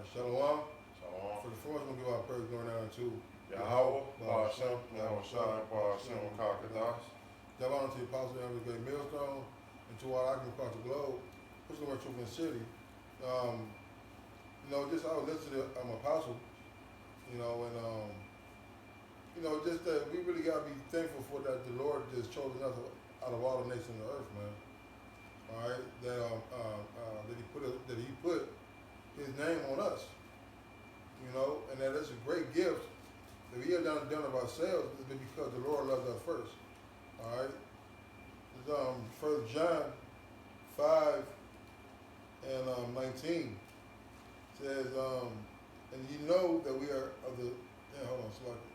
Shalom. Shalom. For the first one, give our praise going down to Yahweh, Ba'ashem, Yahweh Shai, Ba'ashem, Kakadash. Give honor to the apostle of the great millstone and to all I can across the globe. Pushing our truth in the city. Just I was listening to apostle, and just that we really gotta be thankful for that the Lord just chosen us out of all the nations of the earth, man. All right, that he put his name on us, and that is a great gift that we have done of ourselves is because the Lord loves us first. All right, it's 1 John 5 and 19 says, and you know that we are of the. Yeah, hold on, select it.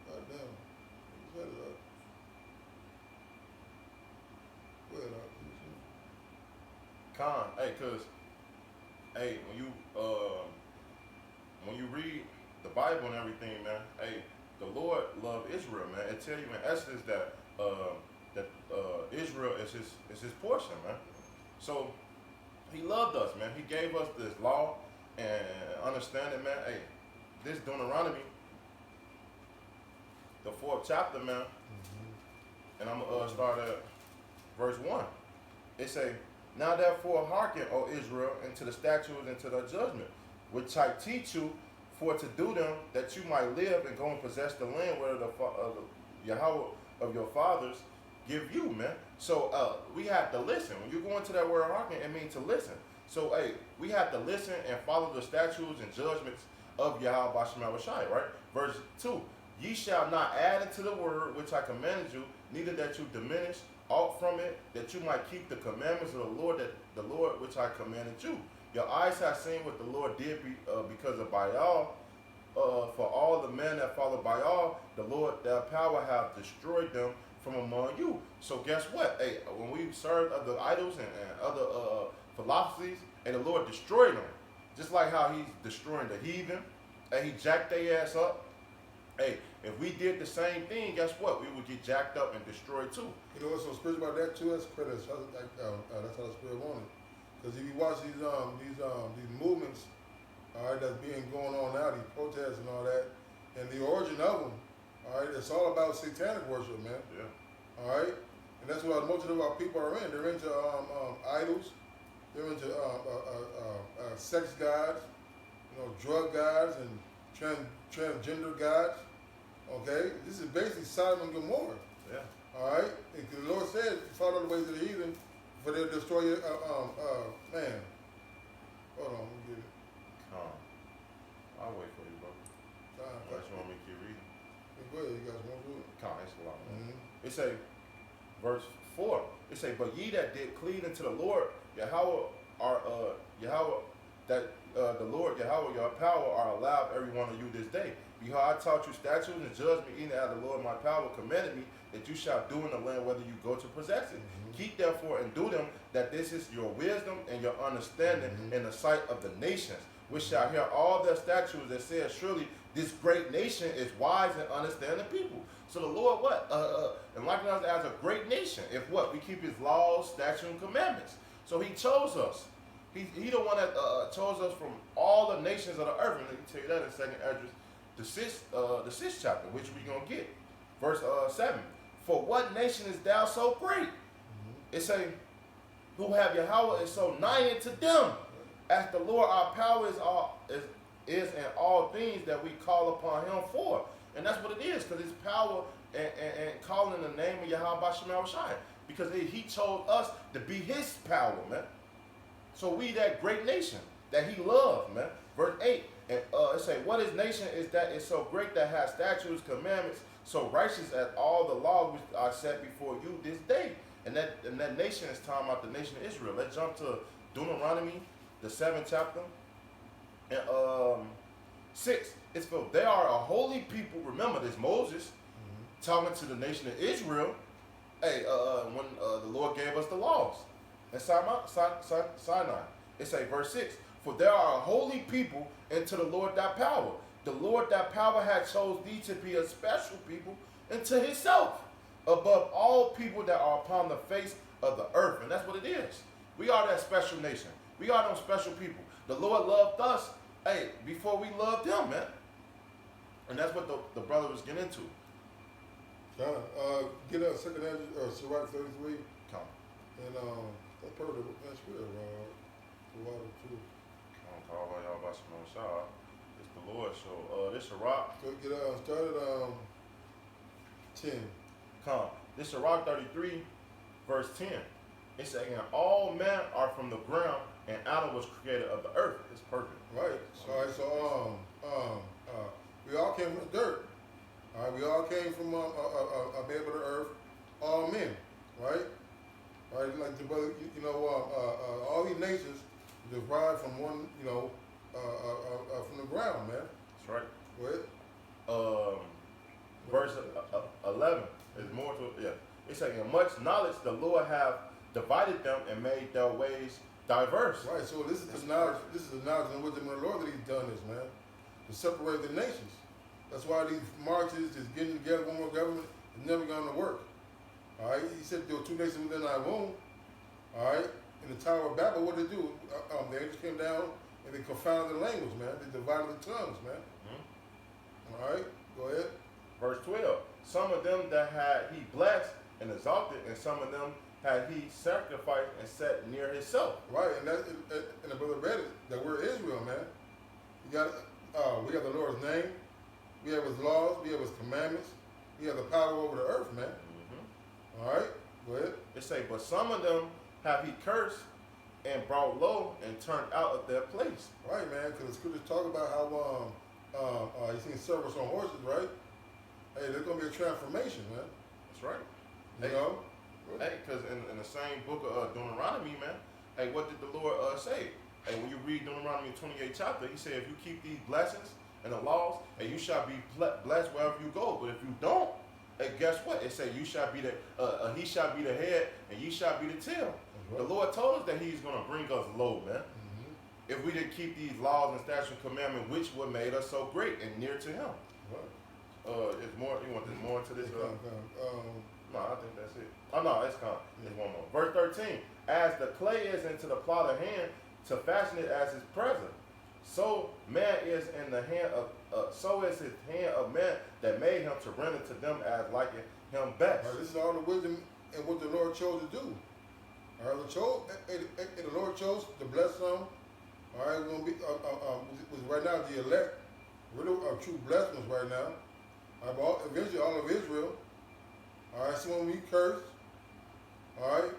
God damn, set it up. Go ahead, Khan, when you read the Bible and everything, man, the Lord loved Israel, man. It tell you in Exodus that Israel is his portion, man. So he loved us, man. He gave us this law and understanding, man. This Deuteronomy, the 4th chapter, man. And I'm gonna start at verse 1. It say, now therefore hearken, O Israel, into the statutes and to the judgment, which I teach you for to do them, that you might live and go and possess the land where the Yahweh of your fathers give you, man. So we have to listen. When you go into that word hearken, it means to listen. So we have to listen and follow the statutes and judgments of Yahweh Ba'ashem Yahushai, right? Verse 2, ye shall not add unto the word which I commanded you, neither that you diminish aught from it, that you might keep the commandments of the Lord which I commanded you. Your eyes have seen what the Lord did because of Baal. For all the men that follow Baal, the Lord, their power have destroyed them from among you. So guess what? When we serve other idols and other philosophies, and the Lord destroyed them, just like how he's destroying the heathen, and he jacked their ass up. If we did the same thing, guess what? We would get jacked up and destroyed too. You know what's so spiritual about that too? That's credit. That's how the Spirit wanted. Because if you watch these movements, all right, that's being going on now, these protests and all that, and the origin of them, all right, it's all about satanic worship, man. Yeah. All right, and that's what most of our people are in. They're into idols. They're into sex gods, drug gods, and transgender gods. Okay, this is basically Sodom and Gomorrah. Yeah. All right, and the Lord said, follow the ways of the heathen, for they'll destroy your, man. Hold on, let me get it. I'll wait for you, bro. Unless you want me to keep reading. Go ahead, you guys want to do it? It's a lot, man. It say, verse 4, it say, but ye that did cleave unto the Lord, Yahweh, the Lord, Yahweh, your power, are allowed every one of you this day. Behold, I taught you statutes and judgment, even as the Lord my power commanded me, that you shall do in the land whether you go to possess it. Keep therefore and do them, that this is your wisdom and your understanding in the sight of the nations, which shall hear all their statutes and say, surely this great nation is wise and understanding people. So the Lord enlighten us as a great nation, if what? We keep his laws, statutes, and commandments. So he chose us. He the one that chose us from all the nations of the earth. And let me tell you that in 2nd Esdras, the 6th chapter, which we're going to get. Verse 7. For what nation is thou so great? It say, who have Yahweh is so nigh unto them, as the Lord our power is in all things that we call upon him for. And that's what it is, because it's power and calling the name of Yahweh Ba'ashem Yahushai. Because he chose us to be his power, man. So we that great nation that he loved, man. Verse 8, and it say, what is nation is that is so great that has statutes, commandments, so righteous as all the law which I set before you this day. And that nation is talking about the nation of Israel. Let's jump to Deuteronomy, the 7th chapter, and 6. It's for they are a holy people. Remember this, Moses talking to the nation of Israel. When the Lord gave us the laws in Sinai, it say verse 6. For there are a holy people, and to the Lord thy power. The Lord thy power hath chose thee to be a special people unto himself, above all people that are upon the face of the earth. And that's what it is. We are that special nation. We are them special people. The Lord loved us, hey, before we loved him, man. And that's what the brother was getting into. Get a second Andrew, Sirach 33, Come. and that part of that's real, the water too. I don't call y'all about some shot. It's the Lord. So this Sirach. So get started 10. Come. This Sirach 33, verse 10. It's saying all men are from the ground, and Adam was created of the earth. It's perfect. Right. All right. So we all came from the dirt. All right. We all came from a man of the earth. All men. Right. All right. Like the brother, all these nations derived from one. From the ground, man. That's right. What? Verse 11 is more to yeah. It's saying much knowledge the Lord have divided them and made their ways diverse. Right. So this is the knowledge. This is the knowledge and wisdom of the Lord that He's done this, man, to separate the nations. That's why these marches, this getting together, one more government, is never going to work. All right. He said there were two nations within our womb. All right. In the Tower of Babel, what did they do? The angels came down and they confounded the language, man. They divided the tongues, man. Mm-hmm. All right. Go ahead. Verse 12. Some of them that had he blessed and exalted, and some of them had he sacrificed and set near himself. Right, and the brother read it. That we're Israel, man. We got the Lord's name. We have His laws. We have His commandments. We have the power over the earth, man. Mm-hmm. All right, go ahead. It say, but some of them have he cursed and brought low and turned out of their place. Right, man, because the scriptures talk about how you seen servants on horses, right? Hey, there's gonna be a transformation, man. That's right. You know. Hey, because in the same book of Deuteronomy, man, hey, what did the Lord say? Hey, when you read Deuteronomy 28 chapter, he said, if you keep these blessings and the laws, and you shall be blessed wherever you go. But if you don't, hey, guess what? It said you shall be he shall be the head, and you shall be the tail. Right. The Lord told us that He's going to bring us low, man. Mm-hmm. If we didn't keep these laws and statutes and commandments, which would made us so great and near to Him. Right. It's more. You want this more into this? No, I think that's it. Oh no, it's gone. There's one more. Verse 13. As the clay is into the plotter's hand to fashion it as his present, so man is in the hand of so is his hand of man that made him to render to them as liking him best. Right, this is all the wisdom and what the Lord chose to do. All right, the Lord chose to bless some. All right, we're gonna be was right now the elect, real true blessings right now. All right, eventually all of Israel. All right, some of them we cursed. All right,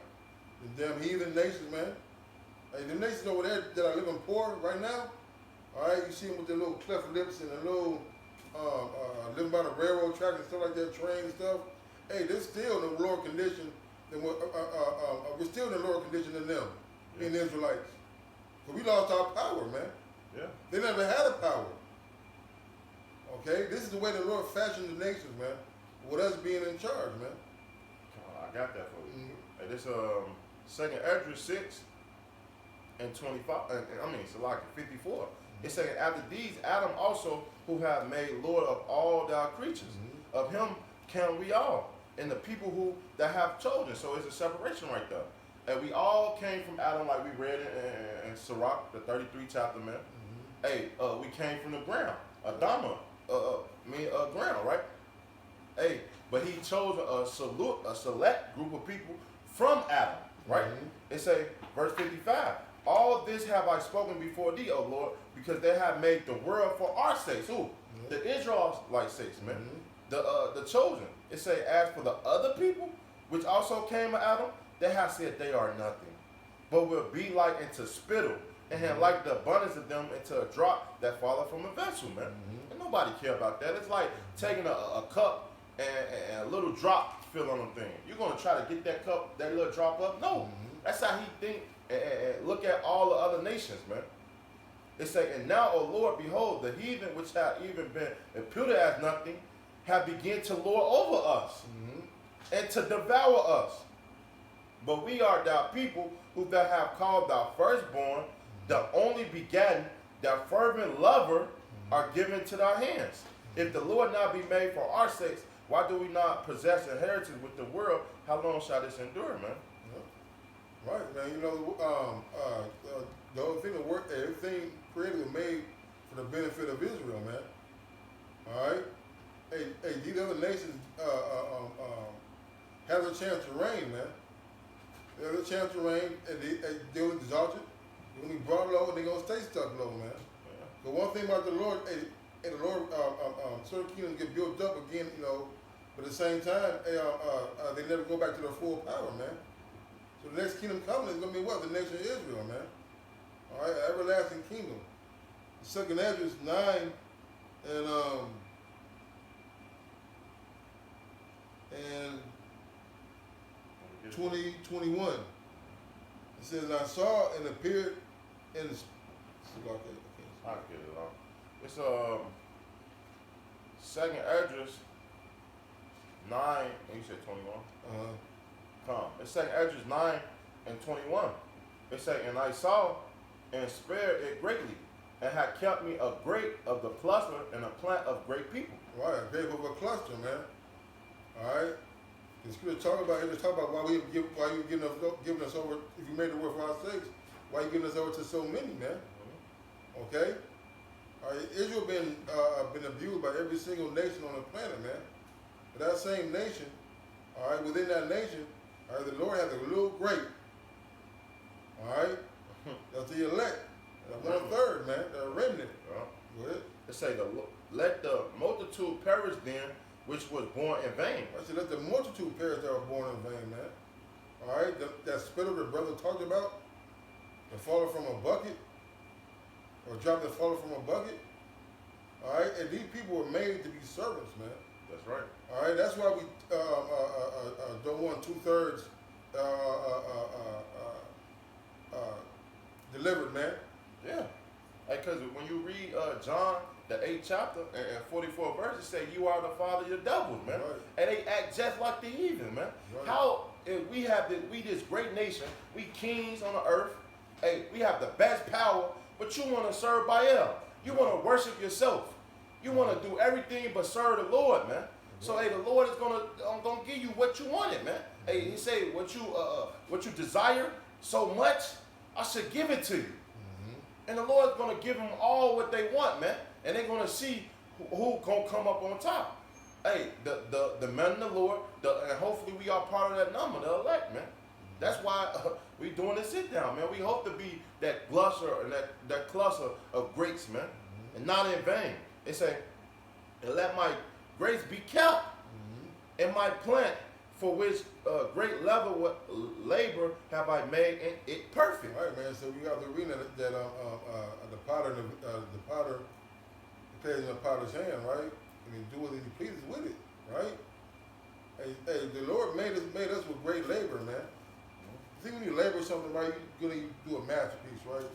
the damn heathen nations, man. Hey, the nations over there that are living poor right now. All right, you see them with their little cleft lips and their little living by the railroad track and stuff like that, train and stuff. Hey, they're still in a lower condition than what we're still in a lower condition than them, being the Israelites. But we lost our power, man. Yeah. They never had a power. Okay, this is the way the Lord fashioned the nations, man. With us being in charge, man. I got that for you. Mm-hmm. Hey, this 2nd Ezra 6 and 25. It's like 54. Mm-hmm. It's saying after these, Adam also, who have made Lord of all thy creatures, of him can we all, and the people who that have chosen. So it's a separation right there. And we all came from Adam, like we read in Sirach, the 33 chapter, man. Hey, we came from the ground, Adama, ground, right? Hey, but he chose a select group of people from Adam, right? It say, verse 55, all this have I spoken before thee, O Lord, because they have made the world for our sakes. Who? The Israelites' sakes, man. The chosen. It say, as for the other people, which also came of Adam, they have said they are nothing, but will be like into spittle, and have like the abundance of them into a drop that falleth from a vessel, man. And nobody care about that. It's like taking a cup and a little drop fill on them thing. You're gonna try to get that cup, that little drop up? No. That's how he think and look at all the other nations, man. It say, and now, O Lord, behold, the heathen which have even been imputed as nothing, have begun to lord over us and to devour us. But we are thy people who thou have called thy firstborn, the only begotten, thy fervent lover, are given to thy hands. If the Lord not be made for our sakes, why do we not possess inheritance with the world? How long shall this endure, man? Right, man. You know, The whole thing, everything created was made for the benefit of Israel, man. All right. Hey, these other nations have a chance to reign, man. They have a chance to reign, and they'll exalt you. They're gonna be brought low, and they're gonna stay stuck low, man. Yeah. But one thing about the Lord, and the Lord, certain kingdoms get built up again, you know. But at the same time, they never go back to their full power, man. So the next kingdom coming is gonna be what? The nation of Israel, man. All right, everlasting kingdom. Second Ezra 9 and 2021. It says, and I saw and appeared in the. I get it off. It's Second Esdras 9, and you said 21. Come. It's Second Esdras 9 and 21. It say, and I saw and spared it greatly, and had kept me of the cluster and a plant of great people. Right, great of a cluster, man. All right. The scripture talk about why you giving us over. If you made the word for our sakes, why you giving us over to so many, man? Mm-hmm. Okay. All right. Israel been abused by every single nation on the planet, man. But that same nation, all right, within that nation, all right, the Lord has a little grape. All right, that's the elect. That's 1/3, man. The remnant. Yeah. Go ahead. It say, let the multitude perish then, which was born in vain. I said, let the multitude perish that were born in vain, man. All right, that spittle the brother talked about, the falling from a bucket, or drop that falling from a bucket. All right, and these people were made to be servants, man. That's right. All right, that's why we don't want 2/3 delivered, man. Yeah. Because when you read John, the 8th chapter and 44 verse, it say, you are the father of your devils, man. Right. And they act just like the heathen, man. Right. How if we have this great nation, we kings on the earth, hey, we have the best power, but you want to serve Baal. You want to worship yourself. You want to do everything but serve the Lord, man. So hey, the Lord is gonna give you what you wanted, man. Hey, he say what you desire so much, I should give it to you. And the Lord's going to give them all what they want, man. And they're going to see who going to come up on top. Hey, the men of the Lord, and hopefully we are part of that number, the elect, man. That's why we doing this sit down, man. We hope to be that cluster and that cluster of grapes, man. And not in vain. It say, and let my grapes be kept in my plant, for which great level labor have I made it perfect. All right, man. So we got the arena that the potter plays in the potter's hand, right? And he do what he pleases with it, right? Hey, the Lord made us with great labor, man. See, when you labor something right, you're gonna do a masterpiece, right?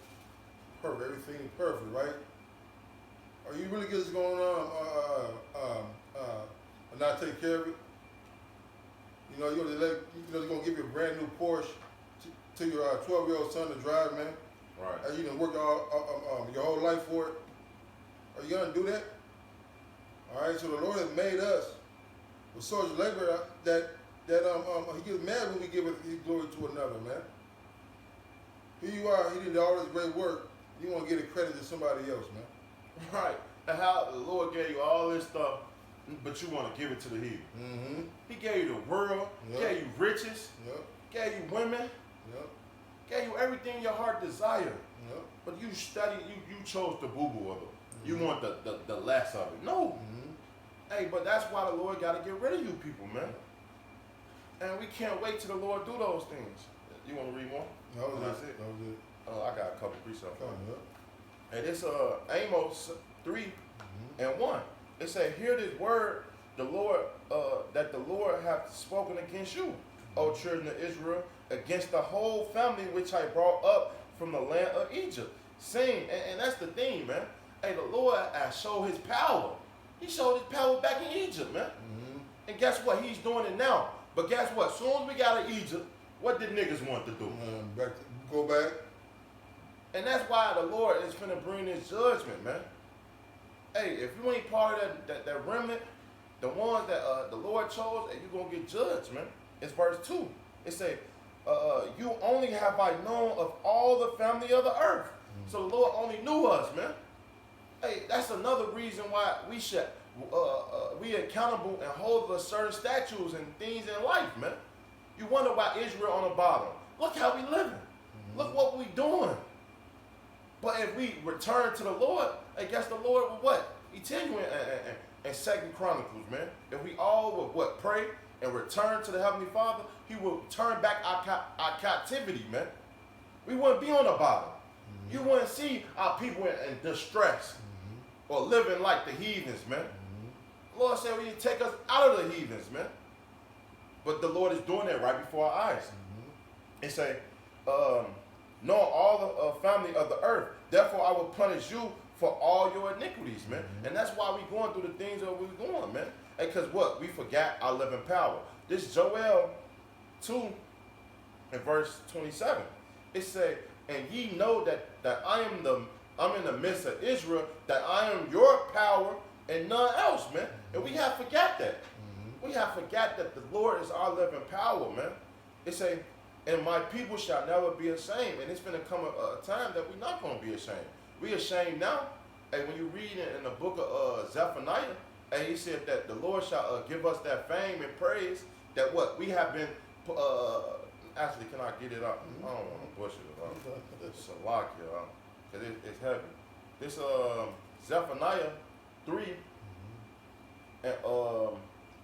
Perfect, everything perfect, right? Are you really just going and not take care of it? You know, you're gonna give you a brand new Porsche to your 12-year-old son to drive, man. Right. And you done worked your whole life for it. Are you gonna do that? All right. So the Lord has made us with such labor that He gets mad when we give His glory to another, man. Here you are. He did all this great work. You want to give the credit to somebody else, man. Right. And how the Lord gave you all this stuff, but you want to give it to the heathen. Mm-hmm. He gave you the world, gave you riches, gave you women, gave you everything your heart desired. But you chose the boo-boo of it. You want the less of it. No. Hey, but that's why the Lord got to get rid of you people, man. And we can't wait till the Lord do those things. You want to read more? No, that's it. That was it. I got a couple precepts. And it's Amos 3 and 1. It said, hear this word, the Lord, that the Lord hath spoken against you, O children of Israel, against the whole family which I brought up from the land of Egypt. Saying, and that's the thing, man. Hey, the Lord has showed His power. He showed His power back in Egypt, man. And guess what? He's doing it now. But guess what? As soon as we got out of Egypt, what did niggas want to do? Go back. And that's why the Lord is finna bring His judgment, man. Hey, if you ain't part of that remnant, the ones that the Lord chose, and you're going to get judged, man. It's verse 2. It say, you only have I known of all the family of the earth. So the Lord only knew us, man. Hey, that's another reason why we should be accountable and hold to certain statutes and things in life, man. You wonder why Israel on the bottom. Look how we living. Look what we doing. But if we return to the Lord, I guess the Lord will what? He tell you in 2 Chronicles, man. If we all would what? Pray and return to the Heavenly Father, He will turn back our captivity, man. We wouldn't be on the bottom. You wouldn't see our people in distress or living like the heathens, man. The Lord said, "Will you take us out of the heathens, man?" But the Lord is doing that right before our eyes. He say, "Know all the family of the earth. Therefore, I will punish you for all your iniquities, man." And that's why we going through the things that we're going, man. Because what? We forgot our living power. This Joel 2 and verse 27. It say, "And ye know that I'm in the midst of Israel, that I am your power and none else," man. And we have forgot that. We have forgot that the Lord is our living power, man. It say, "And my people shall never be ashamed." And it's going to come a time that we're not going to be ashamed. We ashamed now. And when you read it in the book of Zephaniah, and he said that the Lord shall give us that fame and praise that what we have been. Actually, can I get it up? I don't want to push it up. It's a lock, y'all, because it's heavy. This Zephaniah 3 and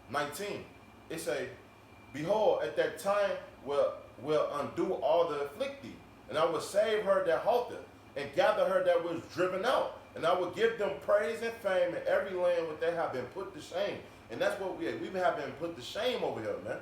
19. It say, "Behold, at that time will undo all the afflicted, and I will save her that halted, and gather her that was driven out. And I will give them praise and fame in every land where they have been put to shame." And that's what we have been put to shame over here, man.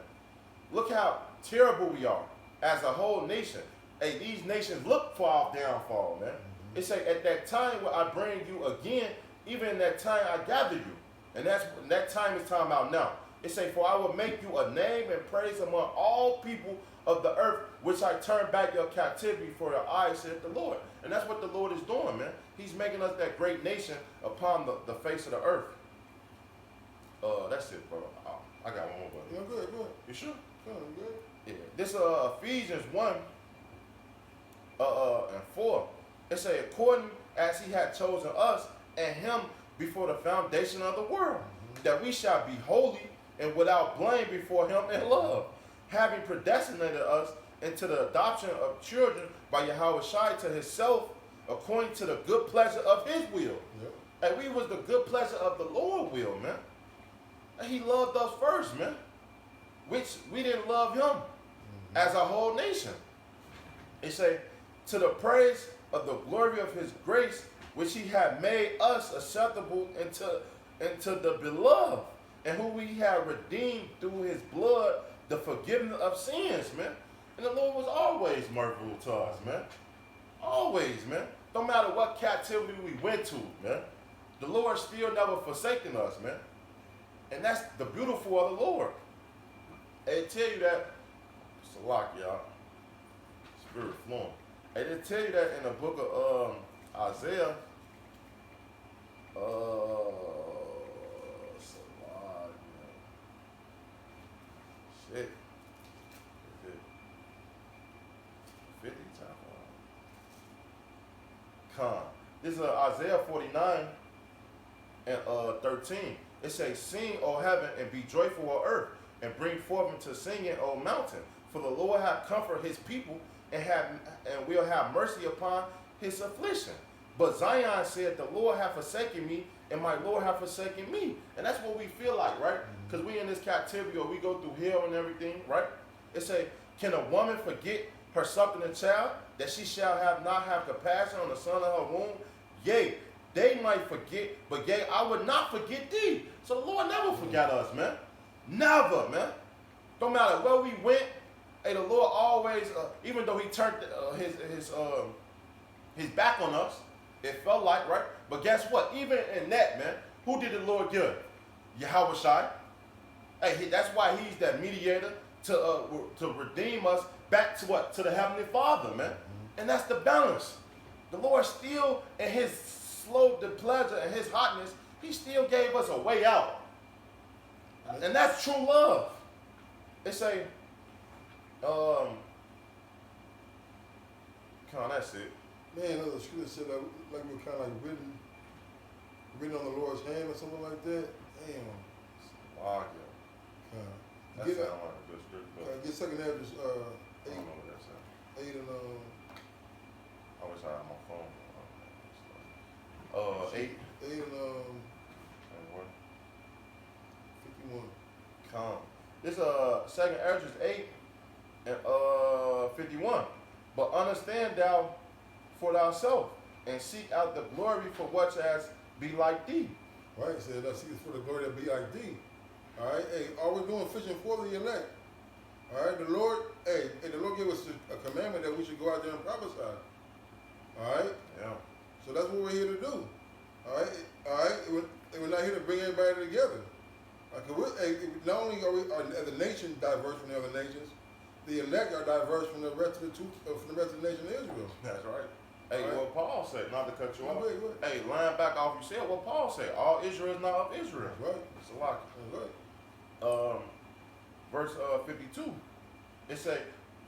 Look how terrible we are as a whole nation. Hey, these nations look for our downfall, man. It say, "At that time will I bring you again, even in that time I gather you." And that time is time out now. It say, "For I will make you a name and praise among all people of the earth, which I turn back your captivity for your eyes, saith the Lord." And that's what the Lord is doing, man. He's making us that great nation upon the face of the earth. That's it, bro. I got one more, buddy. Yeah, good. You sure? Good. Yeah. This Ephesians 1 and 4. It say, "According as he had chosen us and him before the foundation of the world, that we shall be holy and without blame before him in love, having predestinated us into the adoption of children by Yahweh Shai to himself, according to the good pleasure of his will." Yep. And we was the good pleasure of the Lord will, man. And he loved us first, man. Which we didn't love him as a whole nation. It say, "To the praise of the glory of his grace, which he had made us acceptable into the beloved, and who we have redeemed through his blood, the forgiveness of sins," man. And the Lord was always merciful to us, man. Always, man. No matter what captivity we went to, man. The Lord still never forsaken us, man. And that's the beautiful of the Lord. They tell you that, it's a lock, y'all. Spirit flowing. And they tell you that in the book of Isaiah. It's a lot, man. Shit. 50 times. Con. This is Isaiah 49 and 13. It says, "Sing, O heaven, and be joyful, O earth, and bring forth into singing, O mountain. For the Lord hath comforted his people, and will have mercy upon his affliction. But Zion said, the Lord hath forsaken me, and my Lord hath forsaken me." And that's what we feel like, right? Because we in this captivity, or we go through hell and everything, right? It say, "Can a woman forget her suckling child, that she shall not have compassion on the son of her womb? Yea, they might forget, but yea, I would not forget thee." So the Lord never forgot us, man. Never, man. No matter where we went, hey, the Lord always, even though he turned his back on us, it felt like, right? But guess what? Even in that, man, who did the Lord give? Yahweh Shai. Hey, that's why he's that mediator to redeem us back to what? To the Heavenly Father, man. And that's the balance. The Lord still, in his slow pleasure and his hotness, he still gave us a way out. And that's true love. It say, That's it. Man, another scripture said like we're kind of like written on the Lord's hand or something like that. Damn. Wow, yeah. That Get sounds like a good scripture. get second address I don't know what that sounds. 8 and I wish I had my phone. 8 8 and and what? 51. Come. This second address 8 and 51. But understand thou for thyself, and seek out the glory for what as be like thee. Right, it said, I see it for the glory that be like thee. All right, hey, all we're doing fishing for the elect. All right, the Lord, the Lord gave us a commandment that we should go out there and prophesy. All right, Yeah. so that's what we're here to do. All right, and we're not here to bring everybody together. Not only are the nation diverse from the other nations, the elect are diverse from the rest of the nation of Israel. That's right. Hey, All right. what Paul said, not to cut you off. Go ahead. Hey, line back off, you said what Paul said. All Israel is not of Israel. That's right. It's a lot. That's right. Verse 52. It say,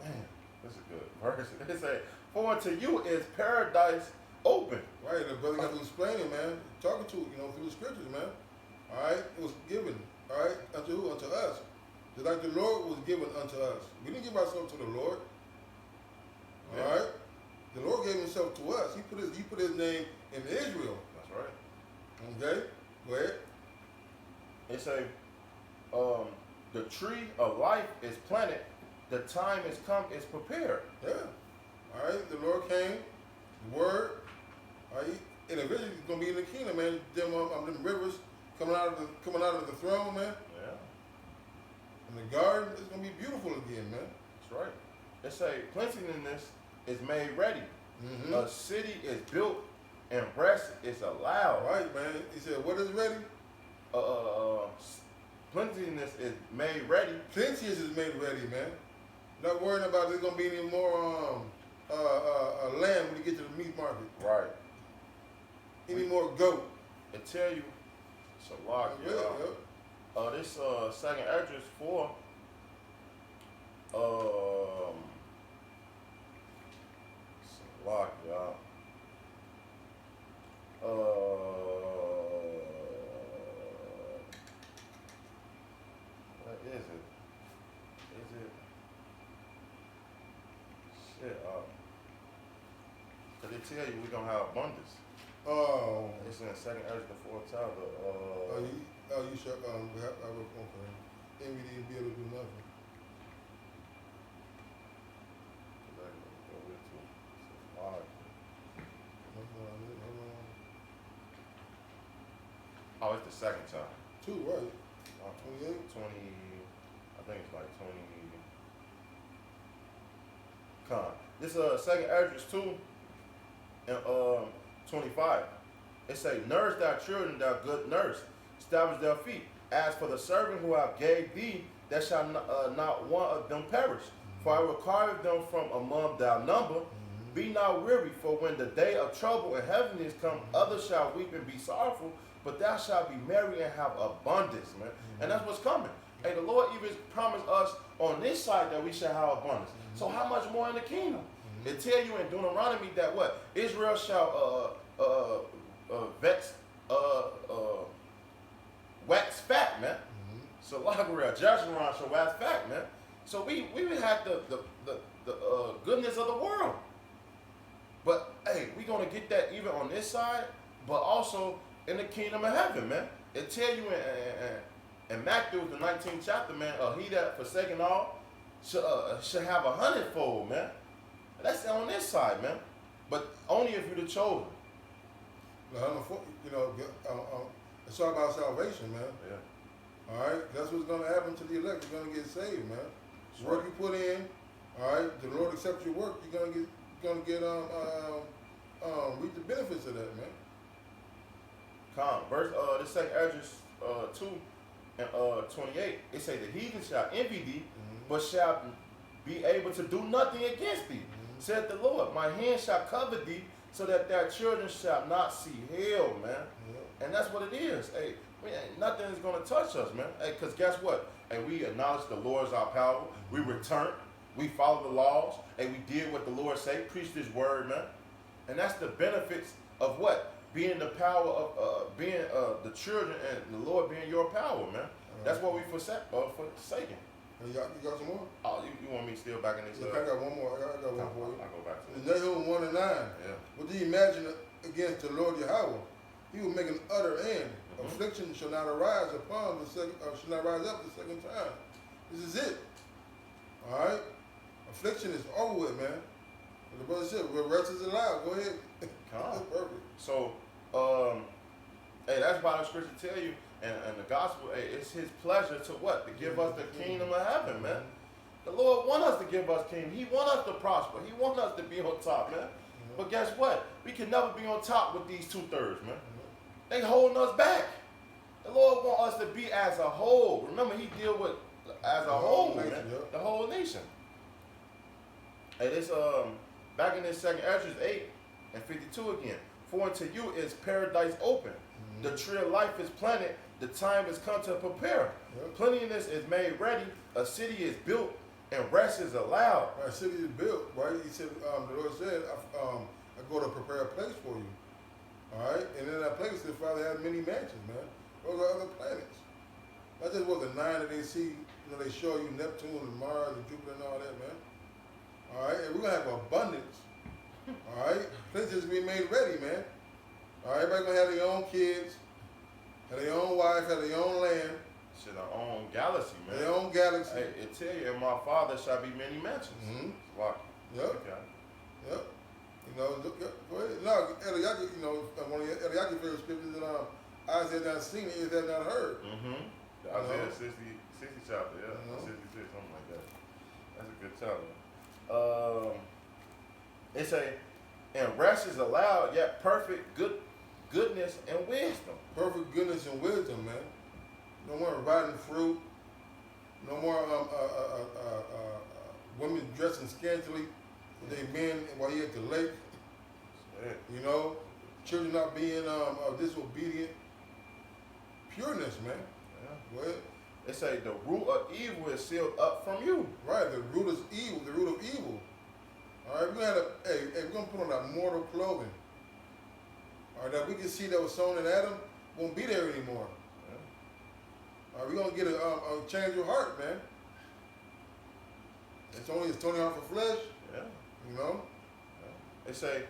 man, this is a good verse. It say, for unto you is paradise open. Right, the brother got to explain it, man. Talking to it, through the scriptures, man. All right, it was given. All right, unto who? Unto us. Just like the Lord was given unto us. We didn't give ourselves to the Lord. Yeah. All right, the Lord gave Himself to us. He put His name in Israel. That's right. Okay, go ahead. It say, the tree of life is planted. The time is come. It's prepared. Yeah. All right, the Lord came. The Word. All right, and eventually it's gonna be in the kingdom, man. Them rivers coming out of the throne, man. Yeah. And the garden is gonna be beautiful again, man. That's right. It say, cleanliness is made ready. Mm-hmm. A city is built and rest is allowed. All right, man. He said, what is ready? Cleanliness is made ready. Plenteous is made ready, man. Not worrying about there's gonna be any more lamb when you get to the meat market. Right. Any more goat. It tell you, it's a lot, Yeah, y'all. This second address for it's a lot, y'all. What is it? Is it? Shit, cause they tell you we gonna have abundance. Oh. It's in the second address before Tyler. You shut I was okay. Then we didn't be able to do nothing. Oh, it's the second time. 2, right? 28? 20, I think it's like 20. This second address 2 and 25. It say, nourish thy children, thou good nurse, establish their feet. As for the servant who I gave thee, that shall not one of them perish. For I require them from among thy number. Be not weary, for when the day of trouble and heaviness come, others shall weep and be sorrowful, but thou shalt be merry and have abundance, man. And that's what's coming. And the Lord even promised us on this side that we shall have abundance. So how much more in the kingdom? It tell you in Deuteronomy that what? Israel shall wax fat, man. So like Joshua shall wax fat, man. So we had the goodness of the world. But hey, we gonna get that even on this side, but also in the kingdom of heaven, man. It tell you in Matthew, the 19th chapter, man, he that forsaken all should have 100-fold, man. That's on this side, man. But only if you're the chosen. It's all about salvation, man. Yeah. All right, that's what's gonna happen to the elect. You're gonna get saved, man. Sure. Work you put in, all right. The Lord accepts your work. You're gonna get reap the benefits of that, man. Verse this second address 2 and 28. It say the heathen shall envy thee, but shall be able to do nothing against thee. Said the Lord, my hand shall cover thee, so that their children shall not see hell, man. Yeah. And that's what it is. Hey, nothing is gonna touch us, man. Hey, cause guess what? Hey, we acknowledge the Lord is our power. We return. We followed the laws, and we did what the Lord say, preached His word, man. And that's the benefits of what? Being the power of, being the children and the Lord being your power, man. That's what we forsaken. You got some more? Oh, you want me still back in this? I got one more. I got one for you. I'll go back to In it. Nahum 1 and 9. Yeah. What do you imagine against the Lord Yahweh? He will make an utter end. Affliction shall not arise upon the second, shall not rise up the second time. This is it. All right. Affliction is over with, man. And the brother said, "Where rest is allowed." Go ahead. Come on. That's perfect. So, hey, that's why the scripture tell you, and the gospel, hey, it's His pleasure to what? To give us the kingdom of heaven, man. The Lord want us to give us kingdom. He want us to prosper. He want us to be on top, man. But guess what? We can never be on top with these 2/3, man. They holding us back. The Lord want us to be as a whole. Remember, He deal with as a whole, man. The whole nation. Hey, this back in this 2nd Esdras 8 and 52 again. For unto you is paradise open. The tree of life is planted. The time is come to prepare. Plenteousness is made ready. A city is built, and rest is allowed. Right, city is built, right? He said, the Lord said, I go to prepare a place for you. All right? And in that place, the Father has many mansions, man. Those are other planets. Not just what the 9 that they see, they show you Neptune and Mars and Jupiter and all that, man. All right? And we're going to have abundance. All right? Places be made ready, man. All right? Everybody going to have their own kids, have their own wife, have their own land. Shit, our own galaxy, man. Their own galaxy. Hey, it tell you, in my Father shall be many mansions. Wow. Yep. Okay. Yep. You know, look, go ahead. No, Eliyahu, one of Eliyahu's favorite scriptures is eyes have not seen, ears have not heard. Isaiah 60 chapter, yeah. 66, something like that. That's a good chapter. It's and rest is allowed, yet perfect goodness and wisdom. Perfect goodness and wisdom, man. No more rotten fruit. No more women dressing scantily with their men while you at the lake. You know, children not being disobedient. Pureness, man. Go ahead. They say the root of evil is sealed up from you. Right, the root is evil, the root of evil. All right, we're gonna put on that mortal clothing. All right, that we can see that was sown in Adam won't be there anymore. All right, we're gonna get a change of heart, man. It's Tony off of flesh. Yeah. You know. They say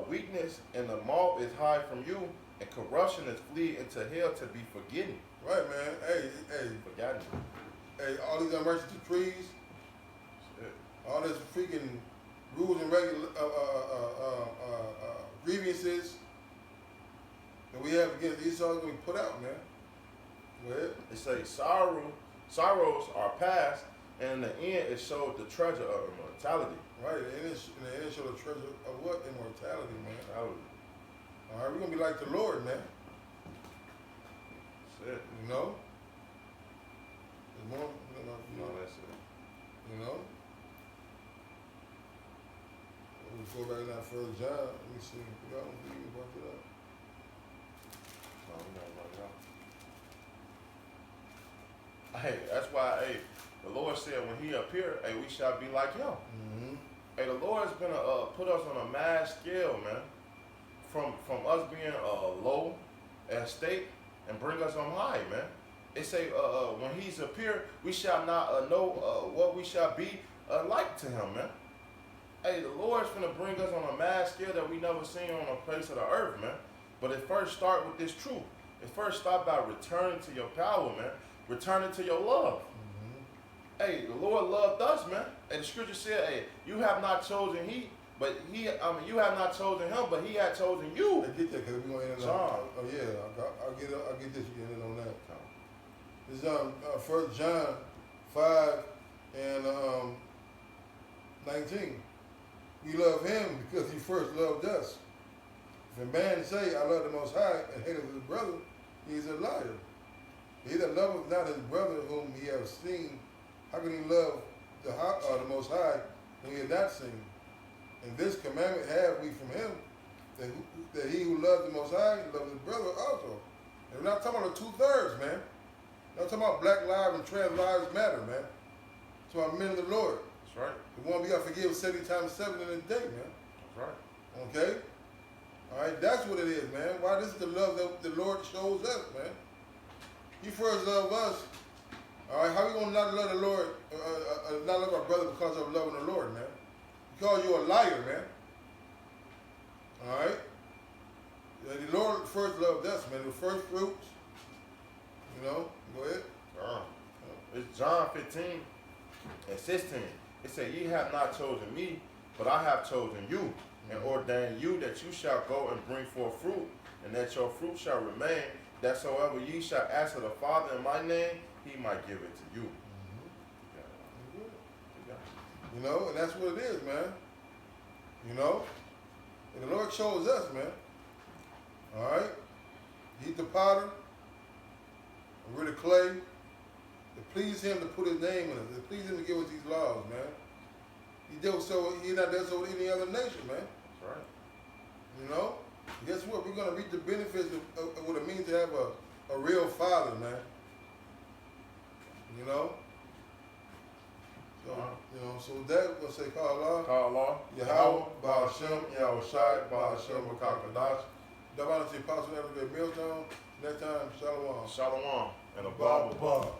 weakness and the moth is hide from you, and corruption is flee into hell to be forgotten. Right, man. Hey. Forgotten. Hey, all these unrighteous decrees, all this freaking rules and grievances that we have against Esau is going to be put out, man. Go ahead. They say sorrows are past, and in the end it shows the treasure of immortality. Right, and it show the treasure of what? Immortality, man. Immortality. All right, we're going to be like the Lord, man. That's it. You know? There's more, No, that's it. you know? Let's go back now for John. Let me see. You brought it up. No, we don't run it out. Hey, that's why, the Lord said when He appear, we shall be like Him. Hey, the Lord's gonna put us on a mass scale, man. From us being low estate and bring us on high, man. They say when He's appear, we shall not know what we shall be like to Him, man. Hey, the Lord's gonna bring us on a mass scale that we never seen on a place of the earth, man. But it first start with this truth. It first start by returning to your power, man. Returning to your love. Hey, the Lord loved us, man. And the scripture said, hey, you have not chosen you have not chosen Him, but He had chosen you. I get that because we're going to end on. Oh yeah, I'll get this. You can end on that. This is 1 John 5 and 19. We love Him because He first loved us. If a man say, I love the Most High, and hateth his brother, he is a liar. He that loveth not his brother whom he hath seen, how can he love the Most High whom he hath not seen? And this commandment have we from Him, that he who loves the Most High loves his brother also. And we're not talking about the 2/3, man. We're not talking about black lives and trans lives matter, man. It's about men of the Lord. That's That's right. The one we got to forgive 70 times 7 in a day, man. That's right. Okay? All right, that's what it is, man. Why this is the love that the Lord shows us, man. He first loved us. All right, how we gonna not love the Lord, not love our brother because of loving the Lord, man? Because you're a liar, man. All right. The Lord first loved us, man. The first fruits. You know. Go ahead. It's John 15 and 16. It said, "Ye have not chosen me, but I have chosen you, and ordained you that you shall go and bring forth fruit, and that your fruit shall remain, that soever ye shall ask of the Father in my name, he might give it to you." You know, and that's what it is, man. You know? And the Lord chose us, man. All right? He's the potter, and we're the clay. It pleased him to put his name in us. It pleased him to give us these laws, man. He not done so with any other nation, man. That's right. You know? Guess what? We're going to reap the benefits of what it means to have a real father, man. You know? So, you know, so with that, we'll say, Call Allah, Yahweh, Ba'ashem, Yahushai, Ba'ashem, Wakakadash. Davana to Apostle Elder Milltown. Next time, Shalom. Shalom, and a Bible.